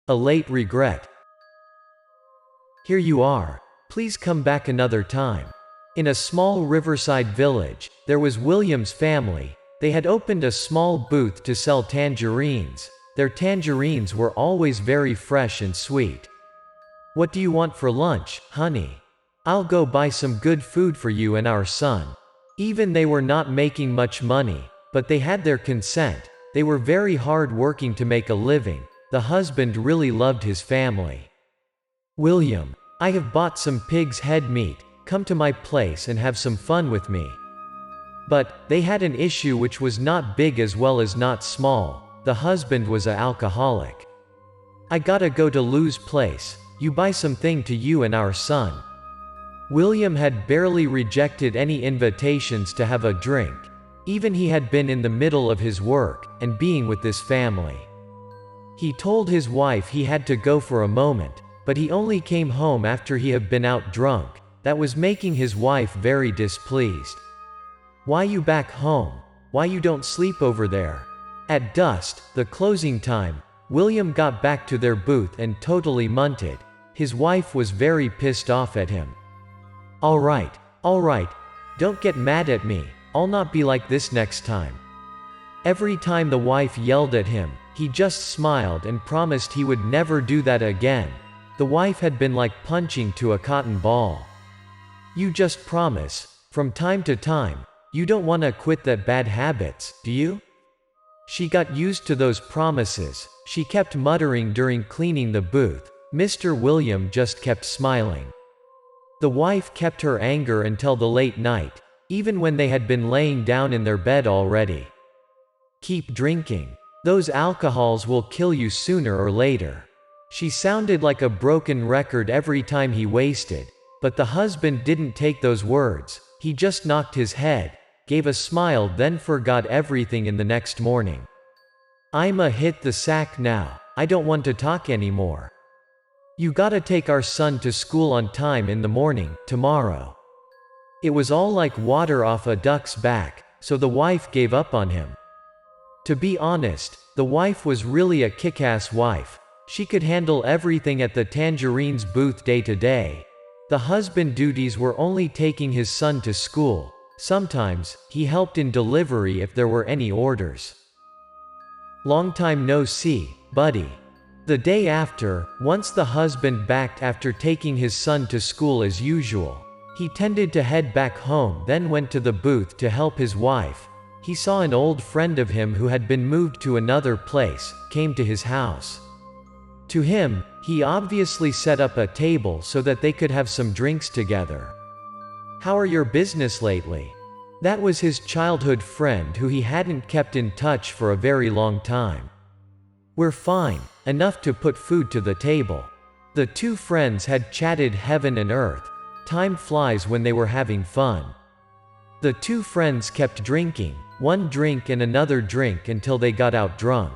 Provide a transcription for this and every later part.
A late regret. Here you are. Please come back another time. In a small riverside village, there was William's family. They had opened a small booth to sell tangerines. Their tangerines were always very fresh and sweet. What do you want for lunch, honey? I'll go buy some good food for you and our son. Even they were not making much money, but they had their consent. They were very hard working to make a living. The husband really loved his family. William, I have bought some pig's head meat. Come to my place and have some fun with me. But they had an issue which was not big as well as not small. The husband was an alcoholic. I gotta go to Lou's place. You buy something to you and our son. William had barely rejected any invitations to have a drink. Even he had been in the middle of his work, and being with this family. He told his wife he had to go for a moment, but he only came home after he had been out drunk. That was making his wife very displeased. Why you back home? Why you don't sleep over there? At dusk, the closing time, William got back to their booth and totally munted. His wife was very pissed off at him. All right, don't get mad at me. I'll not be like this next time. Every time the wife yelled at him, he just smiled and promised he would never do that again. The wife had been like punching to a cotton ball. You just promise, from time to time, you don't want to quit that bad habits, do you? She got used to those promises. She kept muttering during cleaning the booth. Mr. William just kept smiling. The wife kept her anger until the late night, even when they had been laying down in their bed already. Keep drinking. Those alcohols will kill you sooner or later. She sounded like a broken record every time he wasted, but the husband didn't take those words. He just knocked his head, gave a smile, then forgot everything in the next morning. I'ma hit the sack now. I don't want to talk anymore. You gotta take our son to school on time in the morning, tomorrow. It was all like water off a duck's back, so the wife gave up on him. To be honest, the wife was really a kick-ass wife. She could handle everything at the tangerines booth day to day. The husband duties were only taking his son to school. Sometimes, he helped in delivery if there were any orders. Long time no see, buddy. The day after, once the husband backed after taking his son to school as usual, he tended to head back home, then went to the booth to help his wife. He saw an old friend of him who had been moved to another place, came to his house. To him, he obviously set up a table so that they could have some drinks together. How are your business lately? That was his childhood friend who he hadn't kept in touch for a very long time. We're fine, enough to put food to the table. The two friends had chatted heaven and earth. Time flies when they were having fun. The two friends kept drinking, one drink and another drink until they got out drunk.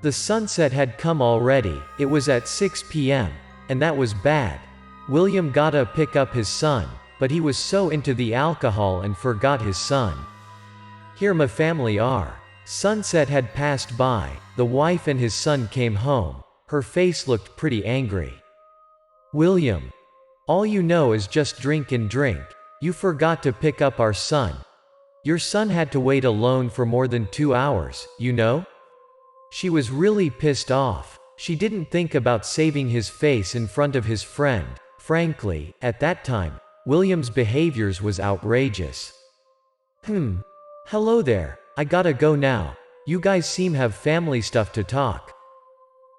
The sunset had come already. It was at 6 p.m., and that was bad. William gotta pick up his son, but he was so into the alcohol and forgot his son. Here my family are. Sunset had passed by. The wife and his son came home. Her face looked pretty angry. William, all you know is just drink and drink. You forgot to pick up our son. Your son had to wait alone for more than 2 hours, you know? She was really pissed off. She didn't think about saving his face in front of his friend. Frankly, at that time, William's behaviors was outrageous. Hello there, I gotta go now. You guys seem have family stuff to talk.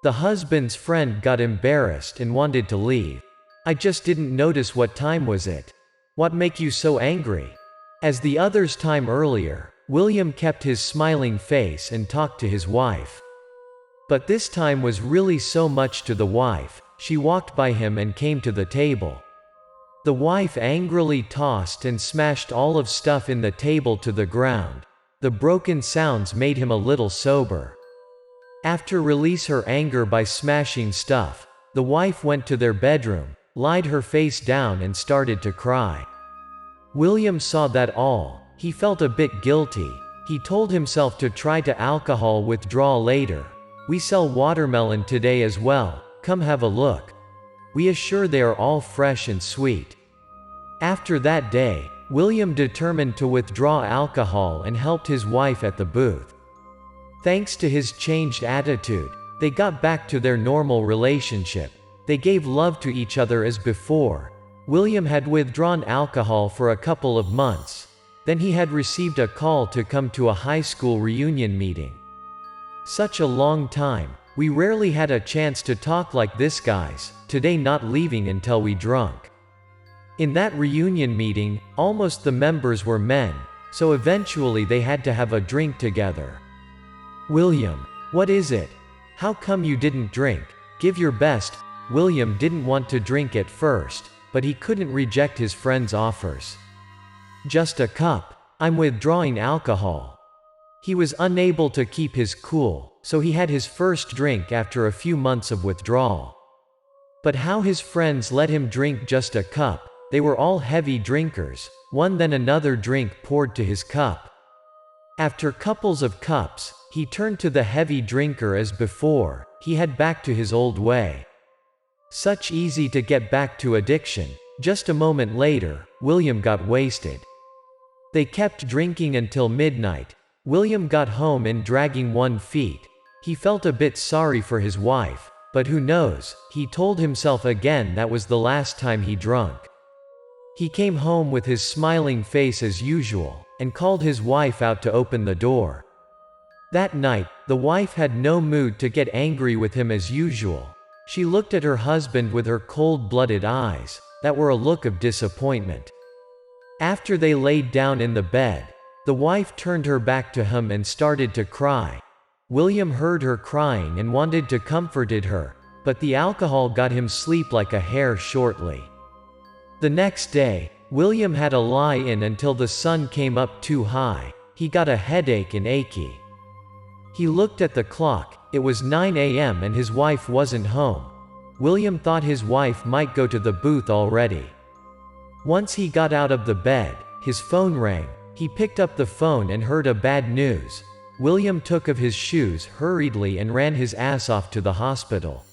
The husband's friend got embarrassed and wanted to leave. I just didn't notice what time was it. What make you so angry? As the others' time earlier, William kept his smiling face and talked to his wife. But this time was really so much to the wife. She walked by him and came to the table. The wife angrily tossed and smashed all of stuff in the table to the ground. The broken sounds made him a little sober. After release her anger by smashing stuff, the wife went to their bedroom, lied her face down and started to cry. William saw that all. He felt a bit guilty. He told himself to try to alcohol withdrawal later. We sell watermelon today as well, come have a look. We assure they are all fresh and sweet. After that day, William determined to withdraw alcohol and helped his wife at the booth. Thanks to his changed attitude, they got back to their normal relationship. They gave love to each other as before. William had withdrawn alcohol for a couple of months. Then he had received a call to come to a high school reunion meeting. Such a long time. We rarely had a chance to talk like this, guys, today not leaving until we drunk. In that reunion meeting, almost the members were men, so eventually they had to have a drink together. William, what is it? How come you didn't drink? Give your best. William didn't want to drink at first, but he couldn't reject his friend's offers. Just a cup. I'm withdrawing alcohol. He was unable to keep his cool, so he had his first drink after a few months of withdrawal. But how his friends let him drink just a cup? They were all heavy drinkers, one then another drink poured to his cup. After couples of cups, he turned to the heavy drinker as before. He had back to his old way. Such easy to get back to addiction. Just a moment later, William got wasted. They kept drinking until midnight. William got home in dragging 1 feet. He felt a bit sorry for his wife, but who knows, he told himself again that was the last time he drunk. He came home with his smiling face as usual, and called his wife out to open the door. That night, the wife had no mood to get angry with him as usual. She looked at her husband with her cold-blooded eyes, that were a look of disappointment. After they laid down in the bed, the wife turned her back to him and started to cry. William heard her crying and wanted to comfort her, but the alcohol got him sleep like a hare shortly. The next day, William had a lie-in until the sun came up too high. He got a headache and achy. He looked at the clock. It was 9 a.m. and his wife wasn't home. William thought his wife might go to the booth already. Once he got out of the bed, his phone rang. He picked up the phone and heard a bad news. William took off his shoes hurriedly and ran his ass off to the hospital.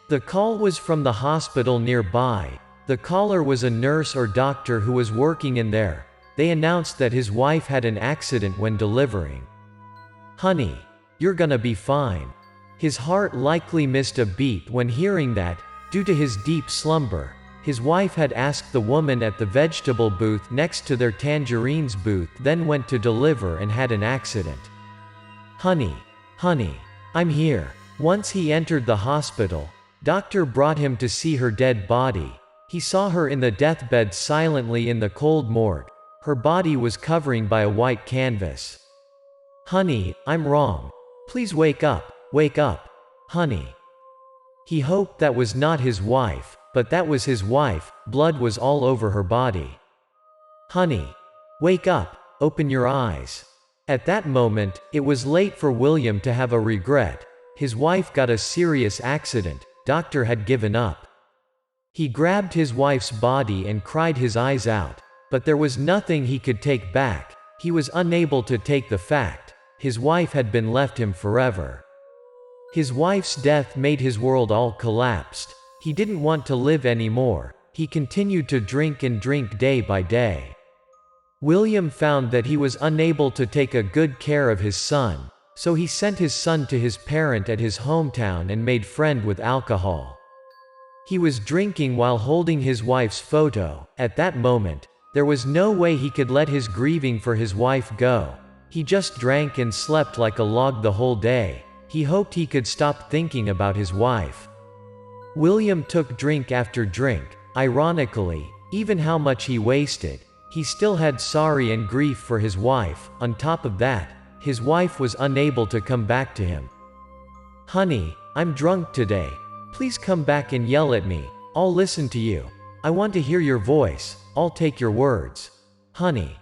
The call was from the hospital nearby. The caller was a nurse or doctor who was working in there. They announced that his wife had an accident when delivering. "Honey, you're gonna be fine." His heart likely missed a beat when hearing that. Due to his deep slumber, his wife had asked the woman at the vegetable booth next to their tangerines booth, then went to deliver and had an accident. Honey, I'm here." Once he entered the hospital, doctor brought him to see her dead body. He saw her in the deathbed silently in the cold morgue. Her body was covering by a white canvas. "Honey, I'm wrong. Please wake up, honey." He hoped that was not his wife, but that was his wife. Blood was all over her body. "Honey, wake up, open your eyes." At that moment, it was late for William to have a regret. His wife got a serious accident. Doctor had given up. He grabbed his wife's body and cried his eyes out, but there was nothing he could take back. He was unable to take the fact his wife had been left him forever. His wife's death made his world all collapsed. He didn't want to live anymore. He continued to drink and drink day by day. William found that he was unable to take a good care of his son, so he sent his son to his parent at his hometown and made friend with alcohol. He was drinking while holding his wife's photo. At that moment, there was no way he could let his grieving for his wife go. He just drank and slept like a log the whole day. He hoped he could stop thinking about his wife. William took drink after drink. Ironically, even how much he wasted, he still had sorry and grief for his wife. On top of that, his wife was unable to come back to him. "Honey, I'm drunk today. Please come back and yell at me. I'll listen to you. I want to hear your voice. I'll take your words. Honey."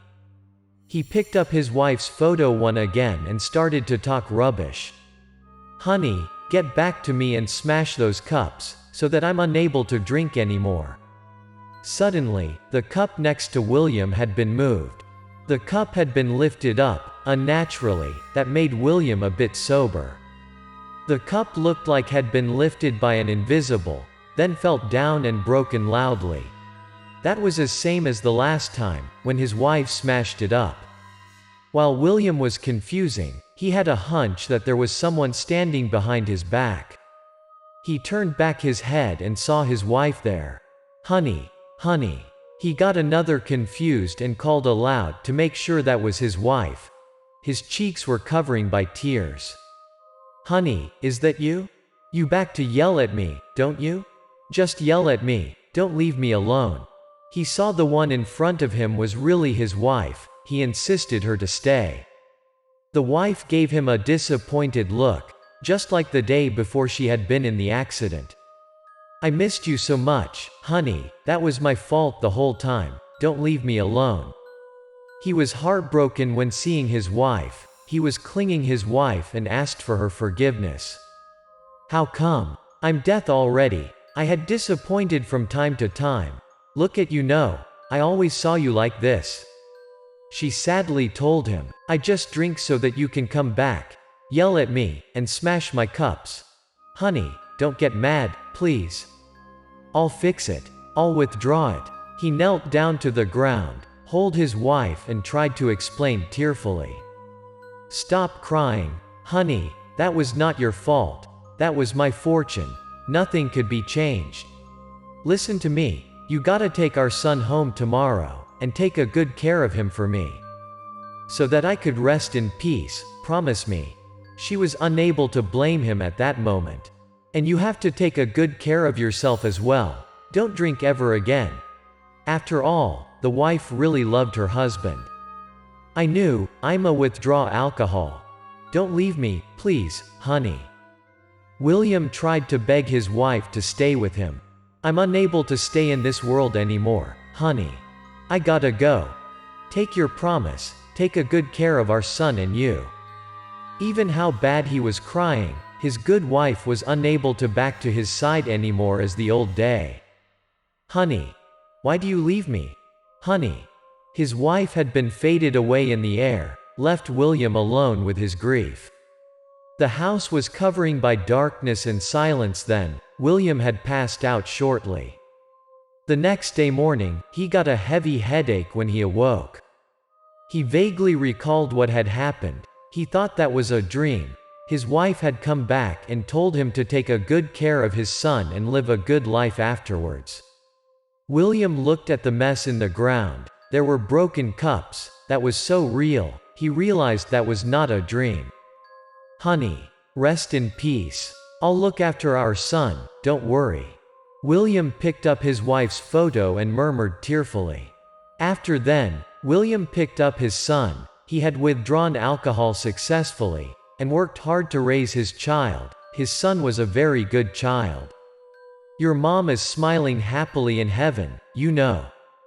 He picked up his wife's photo one again and started to talk rubbish. "Honey, get back to me and smash those cups, so that I'm unable to drink anymore." Suddenly, the cup next to William had been moved. The cup had been lifted up, unnaturally, that made William a bit sober. The cup looked like had been lifted by an invisible, then felt down and broken loudly. That was as same as the last time, when his wife smashed it up. While William was confusing, he had a hunch that there was someone standing behind his back. He turned back his head and saw his wife there. "Honey, honey." He got another confused and called aloud to make sure that was his wife. His cheeks were covering by tears. "Honey, is that you? You back to yell at me, don't you? Just yell at me, don't leave me alone." He saw the one in front of him was really his wife. He insisted her to stay. The wife gave him a disappointed look, just like the day before she had been in the accident. "I missed you so much, honey, that was my fault the whole time, don't leave me alone." He was heartbroken when seeing his wife. He was clinging his wife and asked for her forgiveness. "How come? I'm death already. I had disappointed from time to time. Look at you know, I always saw you like this." She sadly told him, "I just drink so that you can come back, yell at me, and smash my cups. Honey, don't get mad, please. I'll fix it. I'll withdraw it." He knelt down to the ground, hold his wife and tried to explain tearfully. "Stop crying, honey, that was not your fault. That was my fortune. Nothing could be changed. Listen to me, you gotta take our son home tomorrow, and take a good care of him for me. So that I could rest in peace, promise me." She was unable to blame him at that moment. "And you have to take a good care of yourself as well. Don't drink ever again." After all, the wife really loved her husband. "I knew, I'ma withdraw alcohol. Don't leave me, please, honey." William tried to beg his wife to stay with him. "I'm unable to stay in this world anymore, honey. I gotta go. Take your promise, take a good care of our son and you." Even how bad he was crying, his good wife was unable to back to his side anymore as the old day. "Honey, why do you leave me? Honey." His wife had been faded away in the air, left William alone with his grief. The house was covering by darkness and silence then. William had passed out shortly. The next day morning, he got a heavy headache when he awoke. He vaguely recalled what had happened. He thought that was a dream. His wife had come back and told him to take a good care of his son and live a good life afterwards. William looked at the mess in the ground. There were broken cups. That was so real. He realized that was not a dream. "Honey, rest in peace. I'll look after our son, don't worry." William picked up his wife's photo and murmured tearfully. After then, William picked up his son. He had withdrawn alcohol successfully, and worked hard to raise his child. His son was a very good child. "Your mom is smiling happily in heaven, you know."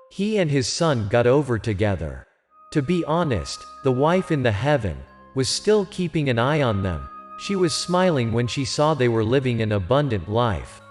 He and his son got over together. To be honest, the wife in the heaven was still keeping an eye on them. She was smiling when she saw they were living an abundant life.